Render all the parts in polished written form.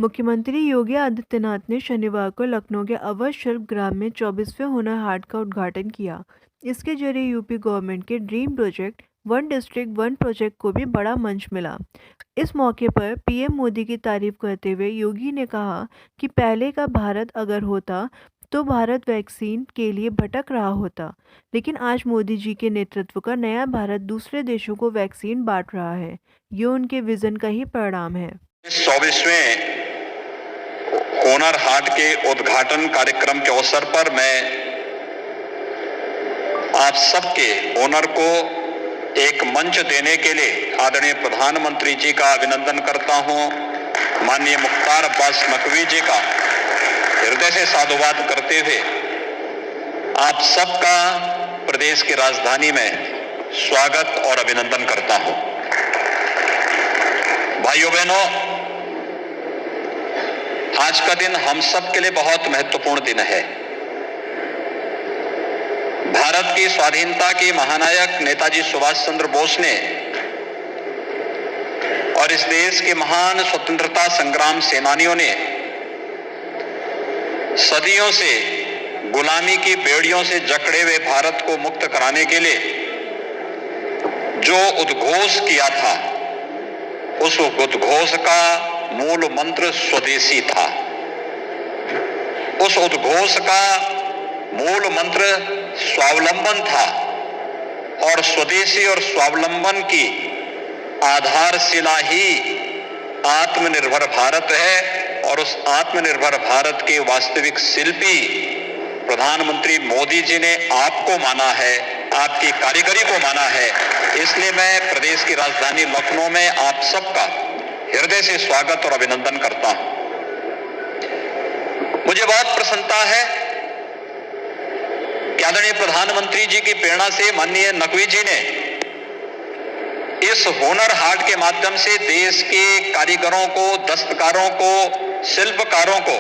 मुख्यमंत्री योगी आदित्यनाथ ने शनिवार को लखनऊ के अवध शिल्प ग्राम में 24वें हुनर हाट का उद्घाटन किया। इसके जरिए यूपी गवर्नमेंट के dream project one district one project को भी बड़ा मंच मिला। इस मौके पर पीएम मोदी की तारीफ करते हुए योगी ने कहा कि पहले का भारत अगर होता तो भारत वैक्सीन के लिए भटक रहा होता, लेकिन आज मोदी जी के नेतृत्व का नया भारत दूसरे देशों को वैक्सीन बांट रहा है। ये उनके विजन का ही परिणाम है। 24वें हुनर हाट के उद्घाटन कार्यक्रम के अवसर पर मैं आप सबके हुनर को एक मंच देने के लिए आदरणीय प्रधानमंत्री जी का अभिनंदन करता हूं। माननीय मुख्तार अब्बास नकवी जी का हृदय से साधुवाद करते हुए आप सबका प्रदेश की राजधानी में स्वागत और अभिनंदन करता हूं। भाइयों बहनों, आज का दिन हम सब के लिए बहुत महत्वपूर्ण दिन है। भारत की स्वाधीनता के महानायक नेताजी सुभाष चंद्र बोस ने और इस देश के महान स्वतंत्रता संग्राम सेनानियों ने सदियों से गुलामी की बेड़ियों से जकड़े हुए भारत को मुक्त कराने के लिए जो उद्घोष किया था, उस उद्घोष का मूल मंत्र स्वदेशी था। उस उद्घोष का मूल मंत्र स्वावलंबन था और स्वदेशी और स्वावलंबन की आधारशिला ही आत्मनिर्भर भारत है। और उस आत्मनिर्भर भारत के वास्तविक शिल्पी प्रधानमंत्री मोदी जी ने आपको माना है, आपकी कारीगरी को माना है। इसलिए मैं प्रदेश की राजधानी लखनऊ में आप सबका हृदय से स्वागत और अभिनंदन करता हूं। मुझे बहुत प्रसन्नता है कि आदरणीय प्रधानमंत्री जी की प्रेरणा से माननीय नकवी जी ने इस हुनर हाट के माध्यम से देश के कारीगरों को, दस्तकारों को, शिल्पकारों को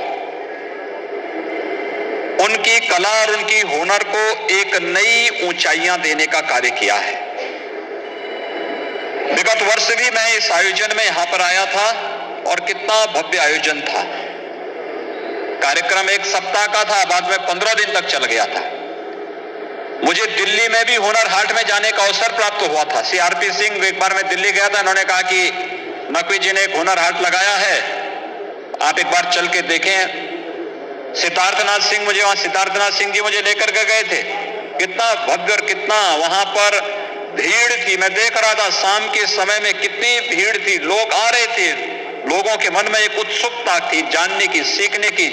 उनकी कला और उनकी हुनर को एक नई ऊंचाइयां देने का कार्य किया है। विगत वर्ष भी मैं इस आयोजन में यहां पर आया था और कितना भव्य आयोजन था। कार्यक्रम एक सप्ताह का था, बाद में 15 दिन तक चल गया था। मुझे दिल्ली में भी हुनर हाट में जाने का अवसर प्राप्त हुआ था। सीआरपी सिंह एक बार मैं दिल्ली गया था, उन्होंने कहा कि नकवी जी ने एक हुनर हाट लगाया है, आप एक बार चल के देखें। सिद्धार्थनाथ सिंह जी मुझे लेकर के गए थे। कितना भव्य और कितना वहां पर भीड़ थी। मैं देख रहा था शाम के समय में कितनी भीड़ थी, लोग आ रहे थे। लोगों के मन में एक उत्सुकता थी जानने की, सीखने की।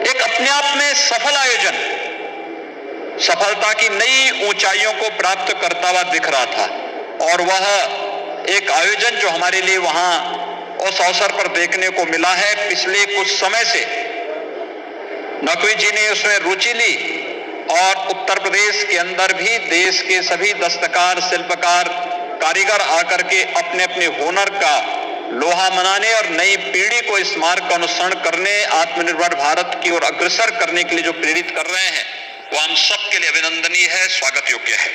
एक अपने आप में सफल आयोजन, सफलता की नई ऊंचाइयों को प्राप्त करता हुआ दिख रहा था। और वह एक आयोजन जो हमारे लिए वहां उस अवसर पर देखने को मिला है, पिछले कुछ समय से नकवी जी ने उसमें रुचि ली और उत्तर प्रदेश के अंदर भी देश के सभी दस्तकार, शिल्पकार, कारीगर आकर के अपने अपने हुनर का लोहा मनाने और नई पीढ़ी को इस मार्ग का अनुसरण करने, आत्मनिर्भर भारत की ओर अग्रसर करने के लिए जो प्रेरित कर रहे हैं, वो हम सबके लिए अभिनंदनीय है, स्वागत योग्य है।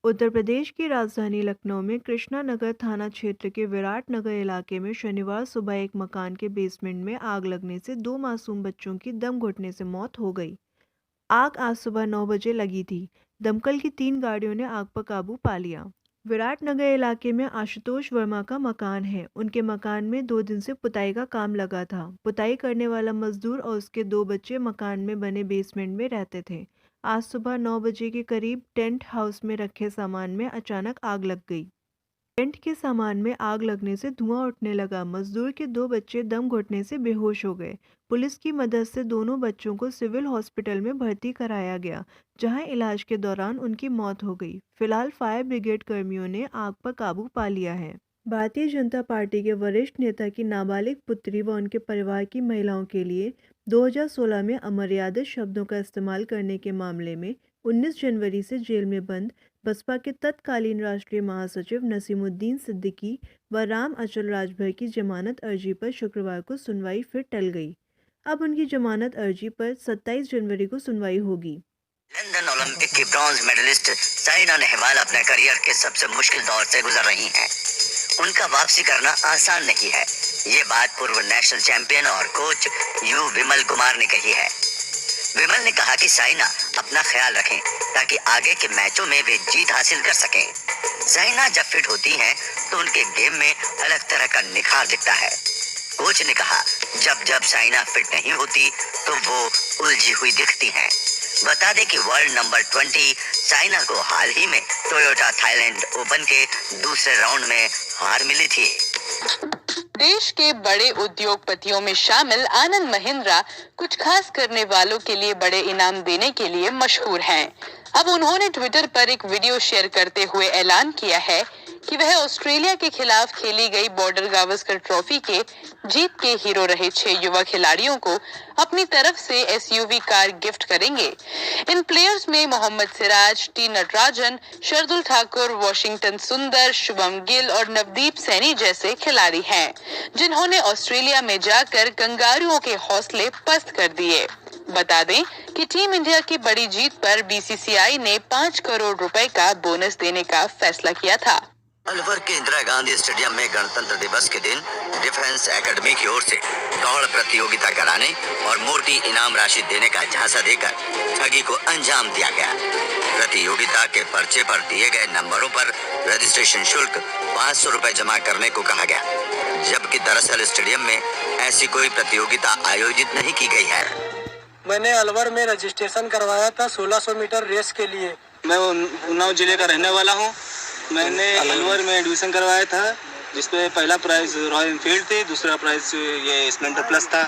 उत्तर प्रदेश की राजधानी लखनऊ में कृष्णा नगर थाना क्षेत्र के विराट नगर इलाके में शनिवार सुबह एक मकान के बेसमेंट में आग लगने से 2 मासूम बच्चों की दम घुटने से मौत हो गई। आग आज सुबह 9 बजे लगी थी। दमकल की 3 गाड़ियों ने आग पर काबू पा लिया। विराट नगर इलाके में आशुतोष वर्मा का मकान है। उनके मकान में 2 दिन से पुताई का काम लगा था। पुताई करने वाला मजदूर और उसके 2 बच्चे मकान में बने बेसमेंट में रहते थे। आज सुबह 9 बजे के करीब टेंट हाउस में रखे सामान में अचानक आग लग गई। टेंट के सामान में आग लगने से धुआं उठने लगा। मजदूर के 2 बच्चे दम घुटने से बेहोश हो गए। पुलिस की मदद से दोनों बच्चों को सिविल हॉस्पिटल में भर्ती कराया गया, जहां इलाज के दौरान उनकी मौत हो गई। फिलहाल फायर ब्रिगेड कर्मियों ने आग पर काबू पा लिया है। भारतीय जनता पार्टी के वरिष्ठ नेता की नाबालिग पुत्री व उनके परिवार की महिलाओं के लिए 2016 में अमर्यादित शब्दों का इस्तेमाल करने के मामले में 19 जनवरी से जेल में बंद बसपा के तत्कालीन राष्ट्रीय महासचिव नसीमुद्दीन सिद्दीकी व राम अचल राजभर की जमानत अर्जी पर शुक्रवार को सुनवाई फिर टल गई। अब उनकी जमानत अर्जी पर 27 जनवरी को सुनवाई होगी। लंदन ओलंपिक की ब्रॉन्ज मेडलिस्ट साइना नेहवाल अपने करियर के सबसे मुश्किल दौर से गुजर रही हैं। उनका वापसी करना आसान नहीं है। ये बात पूर्व नेशनल चैंपियन और कोच यू विमल कुमार ने कही है। विमल ने कहा कि साइना अपना ख्याल रखें ताकि आगे के मैचों में वे जीत हासिल कर सकें। साइना जब फिट होती हैं तो उनके गेम में अलग तरह का निखार दिखता है। कोच ने कहा जब जब साइना फिट नहीं होती तो वो उलझी हुई दिखती हैं। बता दें कि वर्ल्ड नंबर 20 साइना को हाल ही में टोयोटा थाईलैंड ओपन के दूसरे राउंड में हार मिली थी। देश के बड़े उद्योगपतियों में शामिल आनंद महिंद्रा कुछ खास करने वालों के लिए बड़े इनाम देने के लिए मशहूर हैं। अब उन्होंने ट्विटर पर एक वीडियो शेयर करते हुए ऐलान किया है कि वह ऑस्ट्रेलिया के खिलाफ खेली गई बॉर्डर गावस्कर ट्रॉफी के जीत के हीरो रहे 6 युवा खिलाड़ियों को अपनी तरफ से एसयूवी कार गिफ्ट करेंगे। इन प्लेयर्स में मोहम्मद सिराज, टी नटराजन, शार्दुल ठाकुर, वॉशिंगटन सुंदर, शुभम गिल और नवदीप सैनी जैसे खिलाड़ी हैं, जिन्होंने ऑस्ट्रेलिया में जाकर कंगारुओं के हौसले पस्त कर दिए। बता दें कि टीम इंडिया की बड़ी जीत पर बीसीसीआई ने 5 करोड़ रुपए का बोनस देने का फैसला किया था। अलवर के इंदिरा गांधी स्टेडियम में गणतंत्र दिवस के दिन डिफेंस एकेडमी की ओर से दौड़ प्रतियोगिता कराने और मोटी इनाम राशि देने का झांसा देकर ठगी को अंजाम दिया गया। प्रतियोगिता के पर्चे पर दिए गए नंबरों पर रजिस्ट्रेशन शुल्क 500 रुपए जमा करने को कहा गया, जबकि दरअसल स्टेडियम में ऐसी कोई प्रतियोगिता आयोजित नहीं की गई है। मैंने अलवर में रजिस्ट्रेशन करवाया था 1600 मीटर रेस के लिए। मैं उन्नाव जिले का रहने वाला हूँ। मैंने अलवर में एडमिशन करवाया था, जिसमें पहला प्राइज रॉयल एनफील्ड थी, दूसरा प्राइज ये स्प्लेंडर प्लस था।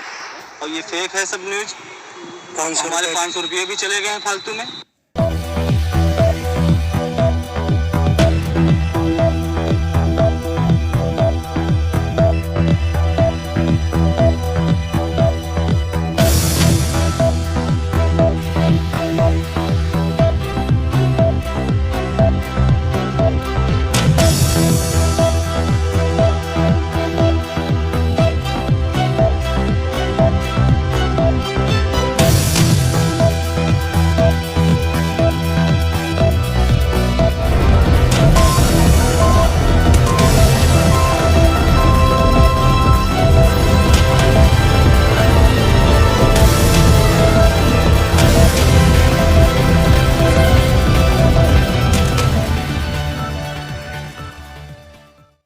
और ये फेक है सब न्यूज। हमारे 500 रुपये भी चले गए हैं फालतू में।